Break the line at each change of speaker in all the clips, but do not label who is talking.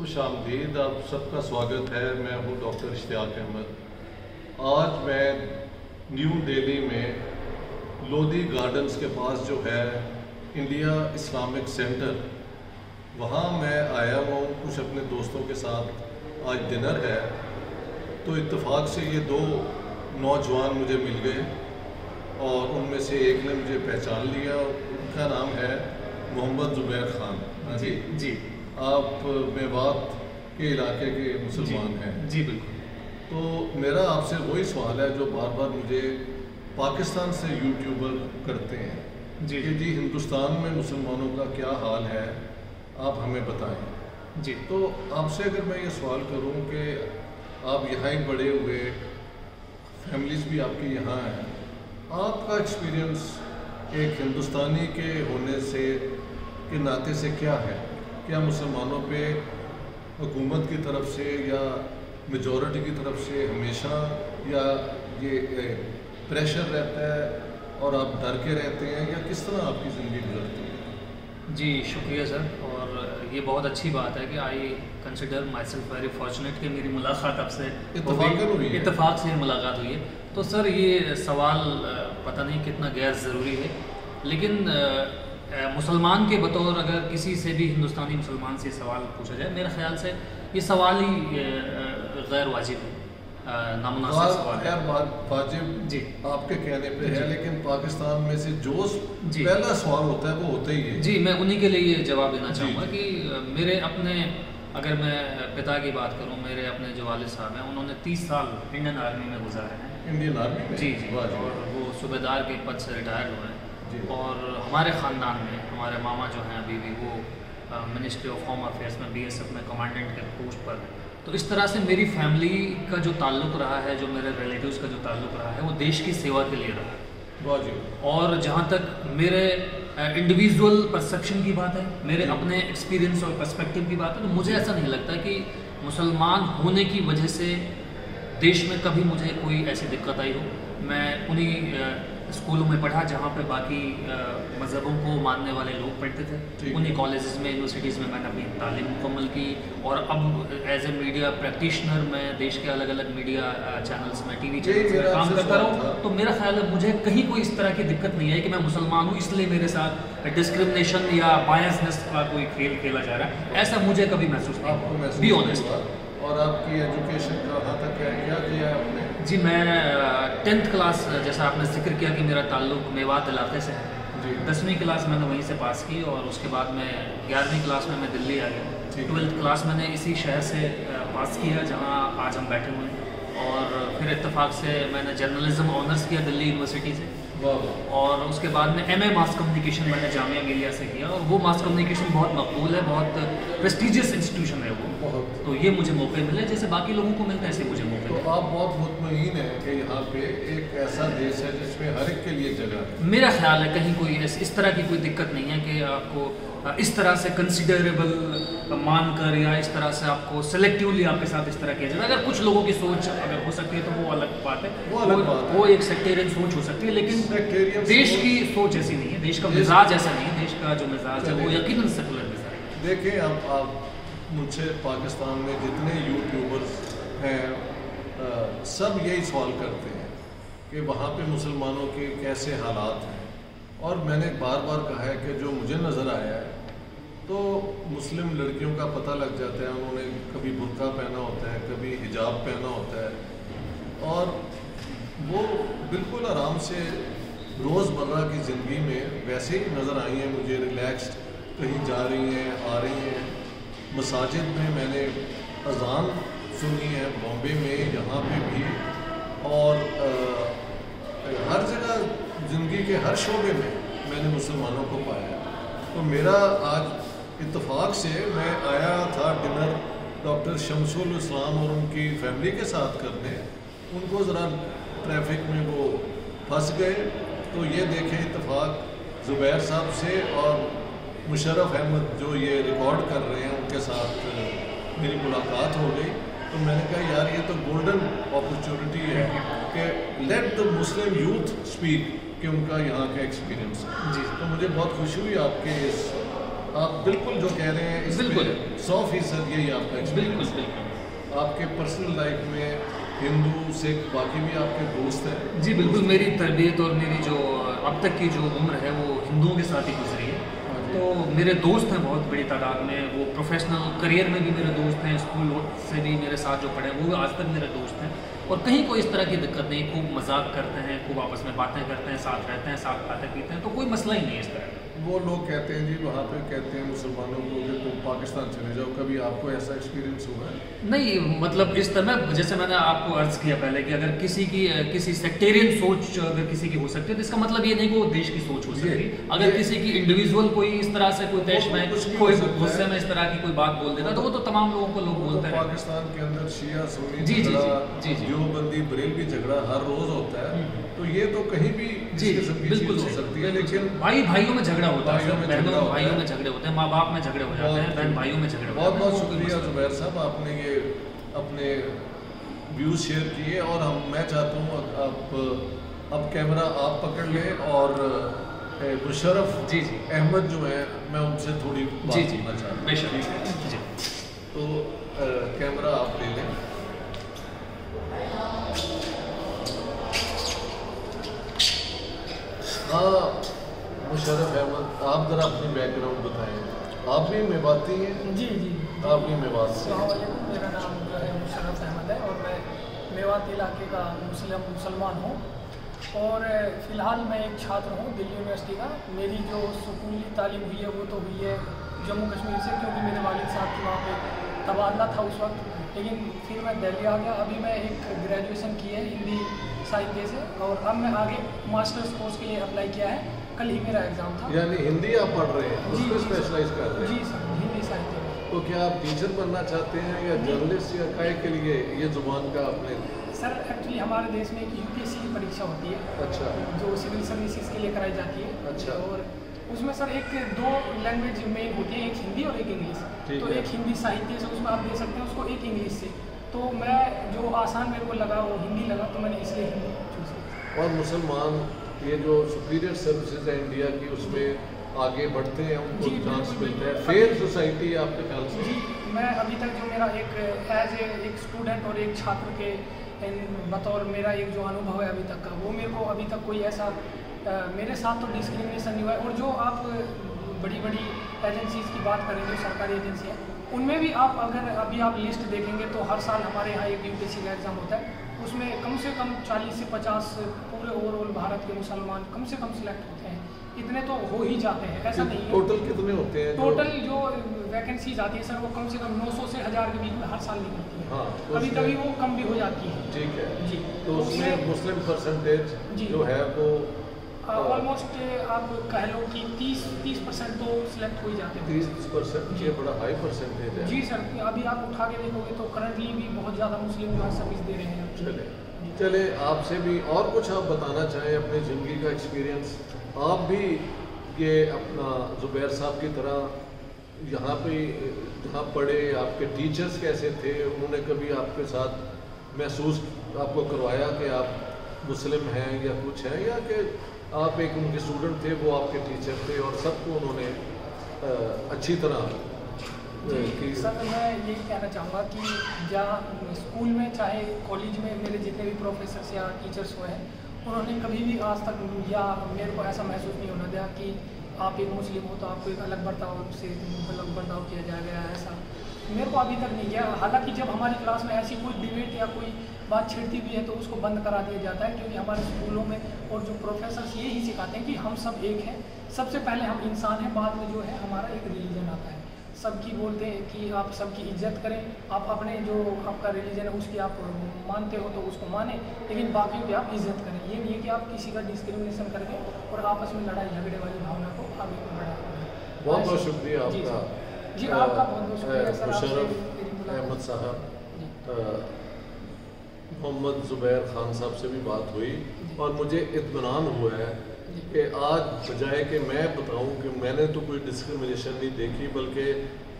खुश आमदीद, आप सबका स्वागत है। मैं हूँ डॉक्टर इश्तियाक अहमद। आज मैं न्यू दिल्ली में लोधी गार्डन्स के पास जो है इंडिया इस्लामिक सेंटर, वहाँ मैं आया हूँ कुछ अपने दोस्तों के साथ। आज डिनर है तो इत्तेफाक से ये दो नौजवान मुझे मिल गए और उनमें से एक ने मुझे पहचान लिया। उनका नाम है मोहम्मद ज़ुबैर ख़ान।
जी जी,
आप मेवात के इलाके के मुसलमान हैं?
जी बिल्कुल।
तो मेरा आपसे वही सवाल है जो बार बार मुझे पाकिस्तान से यूट्यूबर करते हैं
जी
कि जी हिंदुस्तान में मुसलमानों का क्या हाल है, आप हमें बताएं।
जी,
तो आपसे अगर मैं ये सवाल करूं कि आप यहाँ ही बड़े हुए, फैमिलीज भी आपकी यहाँ हैं, आपका एक्सपीरियंस एक हिंदुस्तानी के होने से के नाते से क्या है? क्या मुसलमानों पे हुकूमत की तरफ से या मेजॉरिटी की तरफ से हमेशा या ये प्रेशर रहता है और आप डर के रहते हैं, या किस तरह आपकी ज़िंदगी गुजरती है?
जी शुक्रिया सर। और ये बहुत अच्छी बात है कि I consider my self very fortunate कि मेरी मुलाकात आपसे इत्तेफाक से मुलाकात हुई है। तो सर ये सवाल पता नहीं कितना गैर ज़रूरी है, लेकिन मुसलमान के बतौर अगर किसी से भी हिंदुस्तानी मुसलमान से सवाल पूछा जाए, मेरे ख्याल से ये सवाल ही गैर वाजिब है, नामुनासिब सवाल है।
वाजिब
जी
आपके कहने पे है, लेकिन पाकिस्तान में से जो पहला सवाल होता है वो होता ही है।
जी, मैं उन्हीं के लिए ये जवाब देना चाहूँगा कि मेरे अपने, अगर मैं पिता की बात करूँ, मेरे अपने जो वालिद साहब हैं उन्होंने 30 साल इंडियन आर्मी में गुजारे हैं।
इंडियन आर्मी में?
जी जी, और वो सूबेदार के पद से रिटायर हुए हैं। और हमारे ख़ानदान में हमारे मामा जो हैं अभी भी वो मिनिस्ट्री ऑफ होम अफेयर्स में BSF में कमांडेंट के पोस्ट पर हैं। तो इस तरह से मेरी फैमिली का जो ताल्लुक़ रहा है, जो मेरे रिलेटिव्स का जो ताल्लुक़ रहा है, वो देश की सेवा के लिए रहा है। और जहाँ तक मेरे इंडिविजुअल परसेप्शन की बात है, मेरे अपने एक्सपीरियंस और पर्सपेक्टिव की बात है, तो मुझे ऐसा नहीं लगता कि मुसलमान होने की वजह से देश में कभी मुझे कोई ऐसी दिक्कत आई हो। मैं उन्हीं स्कूलों में पढ़ा जहाँ पे बाकी मज़हबों को मानने वाले लोग पढ़ते थे। उन्हीं कॉलेजेस में, यूनिवर्सिटीज़ में मैंने अपनी तालीम मुकम्मल की। और अब एज ए मीडिया प्रैक्टिशनर मैं देश के अलग अलग मीडिया चैनल्स में, TV चैनल्स में काम करता रहा। तो मेरा ख्याल है मुझे कहीं कोई इस तरह की दिक्कत नहीं है कि मैं मुसलमान हूँ इसलिए मेरे साथ डिस्क्रिमिनेशन या बायसनेस का कोई खेल खेला जा रहा है, ऐसा मुझे कभी महसूस नहीं। Be honest.
और आपकी एजुकेशन कहाँ तक है, क्या किया है आपने?
जी, मैं 10th क्लास, जैसा आपने जिक्र किया कि मेरा ताल्लुक़ मेवात इलाके से है, 10वीं क्लास मैंने वहीं से पास की और उसके बाद मैं 11वीं क्लास में मैं दिल्ली आ गया। 12th क्लास मैंने इसी शहर से पास किया जहाँ आज हम बैठे हुए हैं। और फिर इत्तेफाक से मैंने जर्नलिज्म ऑनर्स किया दिल्ली यूनिवर्सिटी से। और उसके बाद में MA मास कम्युनिकेशन मैंने जामिया मिलिया से किया, और वो मास कम्युनिकेशन बहुत मकबूल है, बहुत प्रेस्टिजियस इंस्टीट्यूशन है वो। तो ये मुझे मौके मिले जैसे बाकी लोगों को मिलते हैं, ऐसे मुझे मौके।
तो आप बहुत मुतमईन हैं कि यहाँ पे एक ऐसा देश है जिसमें हर एक के लिए जगह है?
मेरा ख्याल है कहीं कोई इस तरह की कोई दिक्कत नहीं है कि आपको इस तरह से कंसिडरेबल मानकर या इस तरह से आपको सेलेक्टिवली आपके साथ इस तरह किया जाए। अगर कुछ लोगों की सोच अगर हो सकती है तो वो अलग बात है, वो एक सेक्टेरियन सोच हो सकती है, लेकिन देश की सोच ऐसी नहीं है, देश का मिजाज ऐसा नहीं है। देश का जो मिजाज है वो यकीनन सेकुलर मिजाज है।
देखिए, आप मुझसे पाकिस्तान में जितने यूट्यूबर्स हैं सब यही सवाल करते हैं कि वहाँ पे मुसलमानों के कैसे हालात हैं। और मैंने बार बार कहा है कि जो मुझे नज़र आया है तो मुस्लिम लड़कियों का पता लग जाता है, उन्होंने कभी बुर्का पहना होता है, कभी हिजाब पहना होता है, और वो बिल्कुल आराम से रोज़मर्रा की ज़िंदगी में वैसे ही नज़र आई हैं मुझे, रिलैक्स्ड कहीं जा रही हैं, आ रही हैं। मसाजिद में मैंने अज़ान सुनी है बॉम्बे में, यहाँ पे भी, और हर जगह ज़िंदगी के हर शोबे में मैंने मुसलमानों को पाया। तो मेरा आज इत्तेफाक से मैं आया था डिनर डॉक्टर शमसुल इस्लाम और उनकी फैमिली के साथ करने। उनको ज़रा ट्रैफिक में वो फंस गए, तो ये देखें इत्तेफाक ज़ुबैर साहब से और मुशर्रफ अहमद जो ये रिकॉर्ड कर रहे हैं उनके साथ मेरी मुलाकात हो गई। तो मैंने कहा यार ये तो गोल्डन अपॉर्चुनिटी है कि let the Muslim youth speak, कि उनका यहाँ का एक्सपीरियंस है।
जी,
तो मुझे बहुत खुशी हुई आपके इस आप बिल्कुल जो कह रहे हैं
बिल्कुल
100% यही आपका एक्सपीरियंस
बिल्कुल
है। आपके पर्सनल लाइफ में हिंदू सिख बाकी भी आपके दोस्त हैं?
जी बिल्कुल, मेरी तरबियत और मेरी जो अब तक की जो उम्र है वो हिंदुओं के साथ ही गुजरी है। तो मेरे दोस्त हैं बहुत बड़ी तादाद में, वो प्रोफेशनल करियर में भी मेरे दोस्त हैं, स्कूल से भी मेरे साथ जो पढ़े हैं वो आज तक मेरे दोस्त हैं। और कहीं कोई इस तरह की दिक्कत नहीं, खूब मजाक करते हैं, खूब आपस में बातें करते हैं, साथ रहते हैं, साथ खाते पीते हैं, तो कोई मसला ही नहीं है इस तरह का।
वो लोग कहते हैं जी वहाँ पे कहते हैं मुसलमानों को कि तुम पाकिस्तान चले जाओ, कभी आपको ऐसा एक्सपीरियंस हुआ है?
नहीं, मतलब इस तरह जैसे मैंने आपको अर्ज किया पहले कि अगर किसी सेक्टेरियन सोच अगर किसी की हो सकती है तो इसका मतलब ये नहीं कि वो देश की सोच हो सकती। अगर किसी की इंडिविजुअल कोई इस तरह से कोई देश में कोई गुस्से में इस तरह की कोई बात बोल देता तो वो तो तमाम लोगों को लोग बोलते हैं।
पाकिस्तान के अंदर शिया सुन्नी
जी
देवबंदी बरेलवी झगड़ा हर रोज होता है, तो ये तो कहीं भी
बिल्कुल
हो सकती है। लेकिन
भाइयों में झगड़ा होता है, बहनों भाइयों में झगड़े होते हैं, माँ बाप में झगड़े हो जाते हैं, बहन भाइयों में झगड़े होते हैं।
बहुत बहुत शुक्रिया जुबैर साहब, आपने ये अपने व्यूज शेयर किए। और मैं चाहता हूँ अब कैमरा आप पकड़ लें और मुशर्रफ अहमद जो है मैं उनसे थोड़ी बात करना चाहता हूँ। तो कैमरा आप ले लें। हाँ मुशर्रफ अहमद, आप ज़रा अपनी बैकग्राउंड बताएं। आप भी मेवाती हैं?
जी
आप भी मेवात से?
मेरा नाम जो है मुशर्रफ अहमद है और मैं मेवात इलाके का मुसलमान हूँ और फ़िलहाल मैं एक छात्र हूँ दिल्ली यूनिवर्सिटी का। मेरी जो स्कूली तालीम हुई है वो तो हुई है जम्मू कश्मीर से, क्योंकि मेरे वालिद साहब की वहाँ पे तबादला था उस वक्त, लेकिन फिर मैं दिल्ली आ गया। अभी मैं एक ग्रेजुएशन की है हिंदी साहित्य से और अब मैं आगे मास्टर्स कोर्स के लिए अप्लाई किया है। कल ही मेरा एग्ज़ाम था।
यानी हिंदी आप पढ़ रहे हैं, उसमें स्पेशलाइज कर रहे हैं?
जी सर, हिंदी साहित्य में।
तो क्या आप टीचर बनना चाहते हैं या जर्नलिस्ट, या काय के लिए ये जुबान का आपने?
सर एक्चुअली हमारे देश में एक यूपीएससी की परीक्षा होती है,
अच्छा,
जो सिविल सर्विसेज के लिए कराई जाती है।
अच्छा।
और उसमें सर एक दो लैंग्वेज मेन होती है, एक हिंदी और एक इंग्लिश। तो एक हिंदी साहित्य से उसमें आप दे सकते हैं उसको, एक इंग्लिश से। तो मैं जो आसान मेरे को लगा वो हिंदी लगा, तो मैंने इसलिए हिंदी चूज़ किया।
और मुसलमान ये जो सुपीरियर सर्विसेज है इंडिया की, उसमें आगे बढ़ते हैं, उनको चांस मिलता है? फेयर सोसाइटी आपके ख्याल से?
जी, मैं अभी तक जो मेरा एक स्टूडेंट और एक छात्र के बतौर मेरा एक जो अनुभव है अभी तक का, वो मेरे को अभी तक कोई ऐसा मेरे साथ तो डिस्क्रिमिनेशन नहीं हुआ है। और जो आप बड़ी बड़ी एजेंसीज़ की बात करें, जो सरकारी एजेंसी है, उनमें भी आप अगर अभी आप लिस्ट देखेंगे तो हर साल हमारे यहाँ एक यूपीएससी का एग्ज़ाम होता है, उसमें कम से कम 40 से 50 पूरे ओवरऑल भारत के मुसलमान कम से कम सिलेक्ट होते हैं। इतने तो हो ही जाते हैं, ऐसा नहीं है।
टोटल कितने होते हैं?
टोटल जो वैकेंसीज आती है सर वो कम से कम 900 से 1000 के बीच में हर साल निकलती है।
हाँ, तो
कभी कभी वो कम भी हो जाती है।
ठीक है
जी।
तो उसमें मुस्लिम परसेंटेज जो है वो
ऑलमोस्ट आप कह लो कि 30% तो सिलेक्ट हो ही जाते हैं।
30%? ये बड़ा हाई परसेंटेज है।
जी सर, अभी आप उठा के देखोगे तो करंटली भी बहुत ज़्यादा मुस्लिम जो है सर्विस दे रहे हैं।
चले आपसे भी और कुछ आप बताना चाहें अपनी ज़िंदगी का एक्सपीरियंस? आप भी ये अपना ज़ुबैर साहब की तरह यहाँ पे जहाँ पढ़े, आपके टीचर्स कैसे थे? उन्होंने कभी आपके साथ महसूस आपको करवाया कि आप मुस्लिम हैं या कुछ हैं, या कि आप एक उनके स्टूडेंट थे, वो आपके टीचर थे और सबको उन्होंने अच्छी तरह
की? सर मैं यही कहना चाहूँगा कि जहाँ स्कूल में चाहे कॉलेज में मेरे जितने भी प्रोफेसर्स या टीचर्स हुए हैं, उन्होंने कभी भी आज तक या मेरे को ऐसा महसूस नहीं होना दिया कि आप एक मुस्लिम हो तो आपको एक अलग बर्ताव किया जाएगा, ऐसा मेरे को अभी तक नहीं किया। हालांकि जब हमारी क्लास में ऐसी कोई डिबेट या कोई बात छिड़ती भी है तो उसको बंद करा दिया जाता है, क्योंकि हमारे स्कूलों में और जो प्रोफेसर्स यही सिखाते हैं कि हम सब एक हैं, सबसे पहले हम इंसान हैं, बाद में जो है हमारा एक रिलीजन आता है। सबकी बोलते हैं कि आप सबकी इज्जत करें, आप अपने जो आपका रिलीजन है उसकी आप मानते हो तो उसको माने, लेकिन बाकियों की आप इज्जत करें। ये नहीं है कि आप किसी का डिस्क्रिमिनेशन करके और आपस में लड़ाई झगड़े वाली भावना को आगे बढ़ाएं।
बहुत बहुत शुक्रिया आपका।
जी आपका बहुत बहुत शुक्रिया सर।
मुशर्रफ अहमद साहब, मोहम्मद ज़ुबैर ख़ान साहब से भी बात हुई और मुझे इत्मीनान हुआ है कि आज बजाय कि मैं बताऊं कि मैंने तो कोई डिस्क्रिमिनेशन नहीं देखी, बल्कि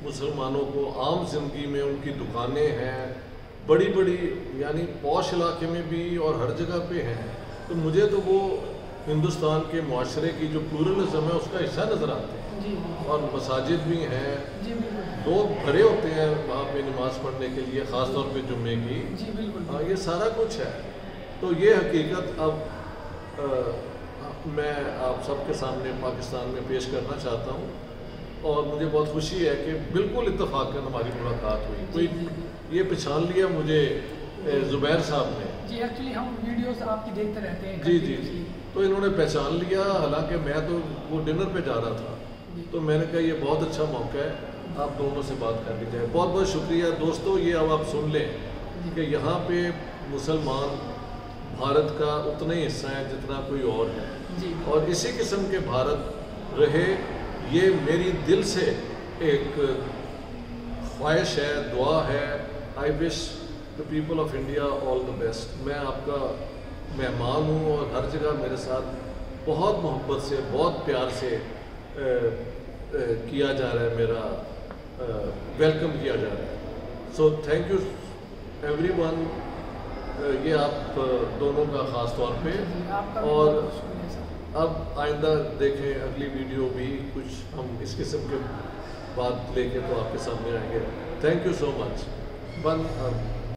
मुसलमानों को आम ज़िंदगी में उनकी दुकानें हैं, बड़ी बड़ी यानी पॉश इलाके में भी और हर जगह पे हैं, तो मुझे तो वो हिंदुस्तान के माशरे की जो प्लूरलिज़म है उसका हिस्सा नज़र आते हैं।
जी
और मसाजिद भी हैं,
जी बिल्कुल
लोग भरे होते हैं वहाँ पे नमाज़ पढ़ने के लिए, ख़ास तौर पे जुम्मे की।
जी बिल्कुल
ये सारा कुछ है। तो ये हकीकत अब मैं आप सबके सामने पाकिस्तान में पेश करना चाहता हूँ, और मुझे बहुत खुशी है कि बिल्कुल इत्तफाकन हमारी मुलाकात हुई। कोई ये पहचान लिया मुझे ज़ुबैर साहब ने।
जी एक्चुअली हम वीडियोस आपकी देखते रहते हैं।
जी जी जी, तो इन्होंने पहचान लिया, हालांकि मैं तो वो डिनर पे जा रहा था, तो मैंने कहा ये बहुत अच्छा मौका है, आप दोनों से बात कर ली जाए। बहुत बहुत शुक्रिया दोस्तों। ये अब आप सुन लें कि यहाँ पे मुसलमान भारत का उतना ही हिस्सा है जितना कोई और है,
जी
और इसी किस्म के भारत रहे, ये मेरी दिल से एक ख्वाहिश है, दुआ है। I wish the people of India all the best. मैं आपका मेहमान हूँ और हर जगह मेरे साथ बहुत मोहब्बत से, बहुत प्यार से किया जा रहा है, मेरा वेलकम किया जा रहा है। So thank you everyone. ये आप दोनों का ख़ास तौर पे। और अब आइंदा देखें अगली वीडियो भी कुछ हम इस किस्म के बात लेके तो आपके सामने आएंगे। Thank you so much.